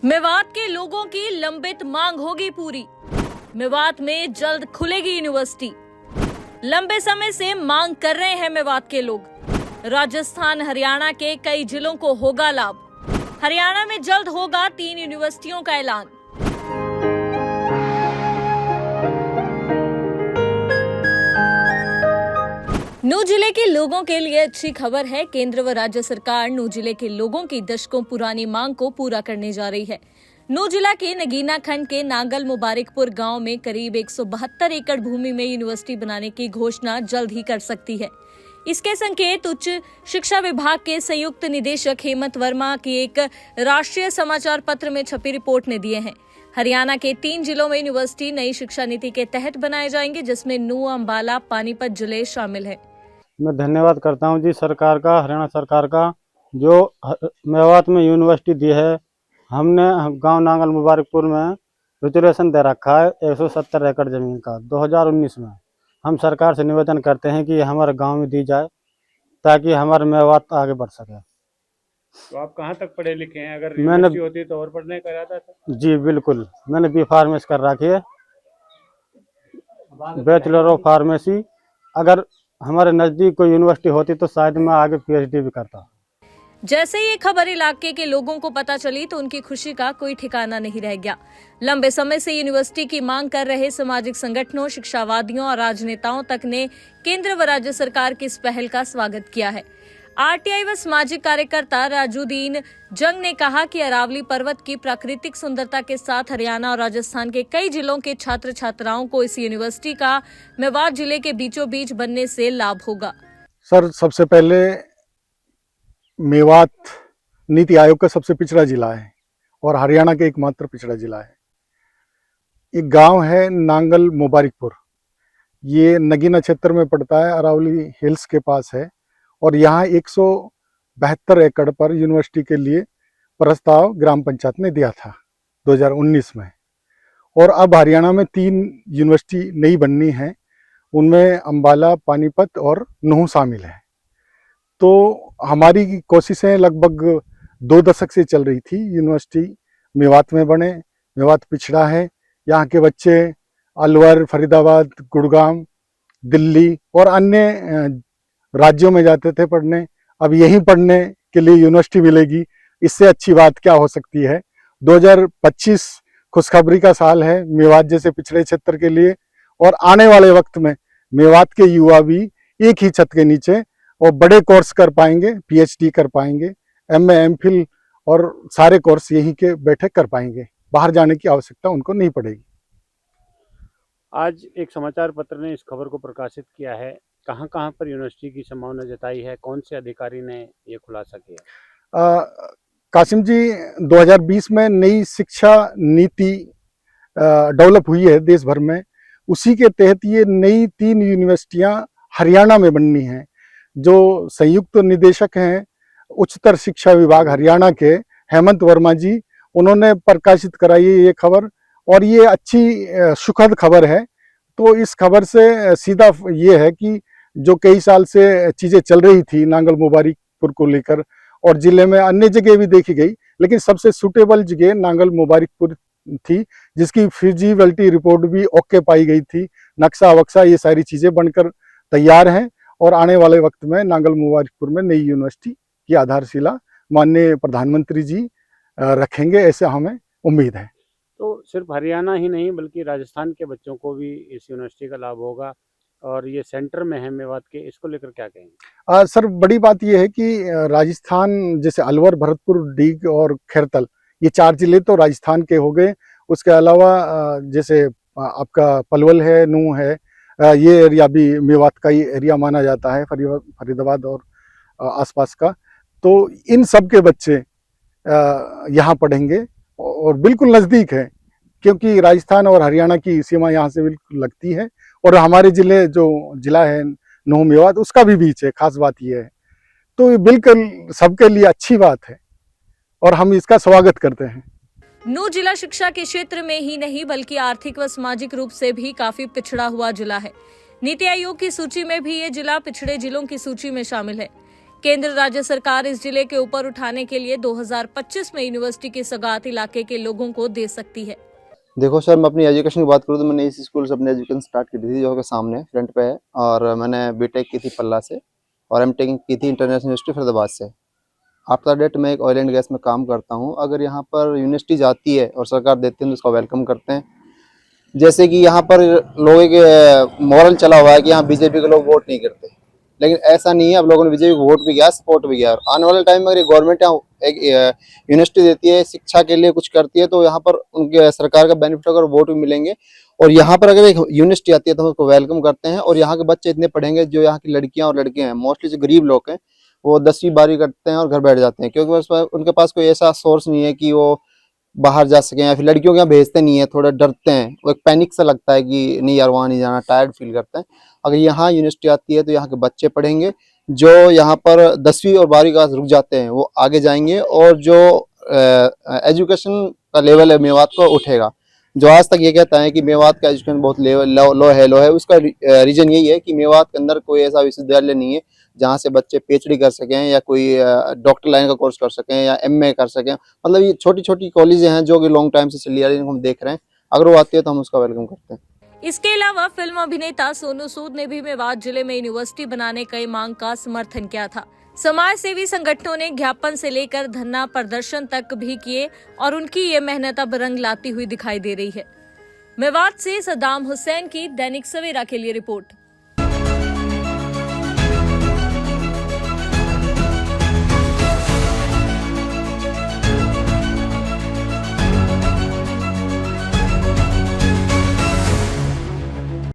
मेवात के लोगों की लंबित मांग होगी पूरी। मेवात में जल्द खुलेगी यूनिवर्सिटी। लंबे समय से मांग कर रहे हैं मेवात के लोग। राजस्थान हरियाणा के कई जिलों को होगा लाभ। हरियाणा में जल्द होगा 3 यूनिवर्सिटियों का ऐलान। नूह जिले के लोगों के लिए अच्छी खबर है। केंद्र व राज्य सरकार नूह जिले के लोगों की दशकों पुरानी मांग को पूरा करने जा रही है। नूह जिला के नगीना खंड के नांगल मुबारकपुर गांव में करीब 172 एकड़ भूमि में यूनिवर्सिटी बनाने की घोषणा जल्द ही कर सकती है। इसके संकेत उच्च शिक्षा विभाग के संयुक्त निदेशक हेमंत वर्मा की एक राष्ट्रीय समाचार पत्र में छपी रिपोर्ट ने दिए हैं। हरियाणा के 3 जिलों में यूनिवर्सिटी नई शिक्षा नीति के तहत बनाए जाएंगे, जिसमें नूह, अंबाला, पानीपत जिले शामिल है। मैं धन्यवाद करता हूं जी सरकार का, हरियाणा सरकार का, जो मेवात में यूनिवर्सिटी दी है। हमने गांव नांगल मुबारकपुर में रिजर्वेशन दे रखा है 170 एकड़ जमीन का 2019 में। हम सरकार से निवेदन करते हैं कि हमारे गांव में दी जाए ताकि हमारे मेवात आगे बढ़ सके। तो आप कहाँ तक पढ़े लिखे हैं? अगर यूनिवर्सिटी होती तो और पढ़ने का इरादा था? जी बिल्कुल, मैंने बी फार्मेसी कर रखी है, बैचलर ऑफ फार्मेसी। अगर हमारे नजदीक कोई यूनिवर्सिटी होती तो शायद मैं आगे पीएचडी भी करता। जैसे ये खबर इलाके के लोगों को पता चली तो उनकी खुशी का कोई ठिकाना नहीं रह गया। लंबे समय से यूनिवर्सिटी की मांग कर रहे सामाजिक संगठनों, शिक्षावादियों और राजनेताओं तक ने केंद्र व राज्य सरकार की इस पहल का स्वागत किया है। आरटीआई व सामाजिक कार्यकर्ता राजूदीन जंग ने कहा कि अरावली पर्वत की प्राकृतिक सुंदरता के साथ हरियाणा और राजस्थान के कई जिलों के छात्र छात्राओं को इस यूनिवर्सिटी का मेवात जिले के बीचों बीच बनने से लाभ होगा। सर, सबसे पहले मेवात नीति आयोग का सबसे पिछड़ा जिला है और हरियाणा के एकमात्र पिछड़ा जिला है। एक गांव है नांगल मुबारकपुर, ये नगीना क्षेत्र में पड़ता है, अरावली हिल्स के पास है। और यहाँ 172 एकड़ पर यूनिवर्सिटी के लिए प्रस्ताव ग्राम पंचायत ने दिया था 2019 में। और अब हरियाणा में 3 यूनिवर्सिटी नई बननी है, उनमें अंबाला, पानीपत और नूह शामिल है। तो हमारी कोशिशें लगभग 2 दशक से चल रही थी, यूनिवर्सिटी मेवात में बने। मेवात पिछड़ा है, यहाँ के बच्चे अलवर, फरीदाबाद, गुड़गांव, दिल्ली और अन्य राज्यों में जाते थे पढ़ने। अब यहीं पढ़ने के लिए यूनिवर्सिटी मिलेगी, इससे अच्छी बात क्या हो सकती है। 2025 खुशखबरी का साल है मेवात जैसे पिछड़े क्षेत्र के लिए। और आने वाले वक्त में मेवात के युवा भी एक ही छत के नीचे और बड़े कोर्स कर पाएंगे, पीएचडी कर पाएंगे, एमए, एमफिल और सारे कोर्स यहीं के बैठे कर पाएंगे। बाहर जाने की आवश्यकता उनको नहीं पड़ेगी। आज एक समाचार पत्र ने इस खबर को प्रकाशित किया है। कहाँ कहाँ पर यूनिवर्सिटी की संभावना जताई है? कौन से अधिकारी ने ये खुलासा किया? कासिम जी, 2020 में नई शिक्षा नीति डेवलप हुई है देश भर में। उसी के तहत ये नई 3 यूनिवर्सिटियां हरियाणा में बननी हैं। जो संयुक्त निदेशक हैं उच्चतर शिक्षा विभाग हरियाणा के हेमंत वर्मा जी, उन्होंने प्रकाशित कराई है ये खबर। और ये अच्छी सुखद खबर है। तो इस खबर से सीधा ये है कि जो कई साल से चीज़ें चल रही थी नांगल मुबारकपुर को लेकर, और जिले में अन्य जगह भी देखी गई, लेकिन सबसे सूटेबल जगह नांगल मुबारकपुर थी, जिसकी फिजिबिलिटी रिपोर्ट भी ओके पाई गई थी। नक्शा वक्शा ये सारी चीज़ें बनकर तैयार हैं और आने वाले वक्त में नांगल मुबारकपुर में नई यूनिवर्सिटी की आधारशिला माननीय प्रधानमंत्री जी रखेंगे, ऐसे हमें उम्मीद है। तो सिर्फ हरियाणा ही नहीं बल्कि राजस्थान के बच्चों को भी इस यूनिवर्सिटी का लाभ होगा, और ये सेंटर में है मेवात के, इसको लेकर क्या कहेंगे? सर, बड़ी बात यह है कि राजस्थान जैसे अलवर, भरतपुर, डीग और खैरतल, ये 4 जिले तो राजस्थान के हो गए। उसके अलावा जैसे आपका पलवल है, नूह है, ये एरिया भी मेवात का ही एरिया माना जाता है, फरीदाबाद और आसपास का। तो इन सब के बच्चे यहाँ पढ़ेंगे और बिल्कुल नज़दीक है, क्योंकि राजस्थान और हरियाणा की सीमा यहाँ से बिल्कुल लगती है। और हमारे जिले जो जिला है नूह मेवात, उसका भी बीच है। खास बात यह है, तो ये बिल्कुल सबके लिए अच्छी बात है और हम इसका स्वागत करते हैं। नूह जिला शिक्षा के क्षेत्र में ही नहीं बल्कि आर्थिक व सामाजिक रूप से भी काफी पिछड़ा हुआ जिला है। नीति आयोग की सूची में भी ये जिला पिछड़े जिलों की सूची में शामिल है। केंद्र राज्य सरकार इस जिले के ऊपर उठाने के लिए 2025 में यूनिवर्सिटी की सौगात इलाके के लोगों को दे सकती है। देखो सर, मैं अपनी एजुकेशन की बात करूँ तो मैंने इस स्कूल से अपनी एजुकेशन स्टार्ट की थी, जो कि सामने फ्रंट पे है। और मैंने बीटेक की थी पल्ला से और एमटेक की थी इंटरनेशनल यूनिवर्सिटी फरीदाबाद से। आफ्टर डेट मैं एक ऑयल एंड गैस में काम करता हूँ। अगर यहाँ पर यूनिवर्सिटी जाती है और सरकार देती है तो उसका वेलकम करते हैं। जैसे कि यहाँ पर लोगों के मॉरल चला हुआ है कि यहाँ बीजेपी के लोग वोट नहीं करते, लेकिन ऐसा नहीं है। अब लोगों ने बीजेपी को वोट भी किया, सपोर्ट भी किया। और आने वाले टाइम में अगर गवर्नमेंट यहाँ एक यूनिवर्सिटी देती है, शिक्षा के लिए कुछ करती है, तो यहाँ पर उनके सरकार का बेनिफिट अगर वोट भी मिलेंगे। और यहाँ पर अगर एक यूनिवर्सिटी आती है तो हम उसको वेलकम करते हैं। और यहाँ के बच्चे इतने पढ़ेंगे, जो यहाँ की लड़कियां और लड़के हैं, मोस्टली जो गरीब लोग हैं, वो 10वीं 12वीं करते हैं और घर बैठ जाते हैं, क्योंकि उनके पास कोई ऐसा सोर्स नहीं है कि वो बाहर जा सकें। या फिर लड़कियों के यहाँ भेजते नहीं है, थोड़ा डरते हैं, वो एक पैनिक सा लगता है कि नहीं यार वहाँ नहीं जाना, टायर्ड फील करते हैं। अगर यहाँ यूनिवर्सिटी आती है तो यहाँ के बच्चे पढ़ेंगे, जो यहाँ पर 10वीं और 12वीं क्लास रुक जाते हैं वो आगे जाएंगे, और जो एजुकेशन का लेवल है मेवात को उठेगा। जो आज तक ये कहता है कि मेवात का एजुकेशन बहुत लो है, उसका रीजन यही है कि मेवात के अंदर कोई ऐसा विश्वविद्यालय नहीं है जहाँ से बच्चे पीएचडी कर सकें, या कोई डॉक्टर लाइन का कोर्स कर सकें, या एमए कर सकें। मतलब ये छोटी छोटी कॉलेजें हैं जो कि लॉन्ग टाइम से चली आ रही है, हम देख रहे हैं। अगर वो आती है तो हम उसका वेलकम करते हैं। इसके अलावा फिल्म अभिनेता सोनू सूद ने भी मेवात जिले में यूनिवर्सिटी बनाने की मांग का समर्थन किया था। समाज सेवी संगठनों ने ज्ञापन से लेकर धरना प्रदर्शन तक भी किए और उनकी ये मेहनत अब रंग लाती हुई दिखाई दे रही है। मेवात से सद्दाम हुसैन की दैनिक सवेरा के लिए रिपोर्ट।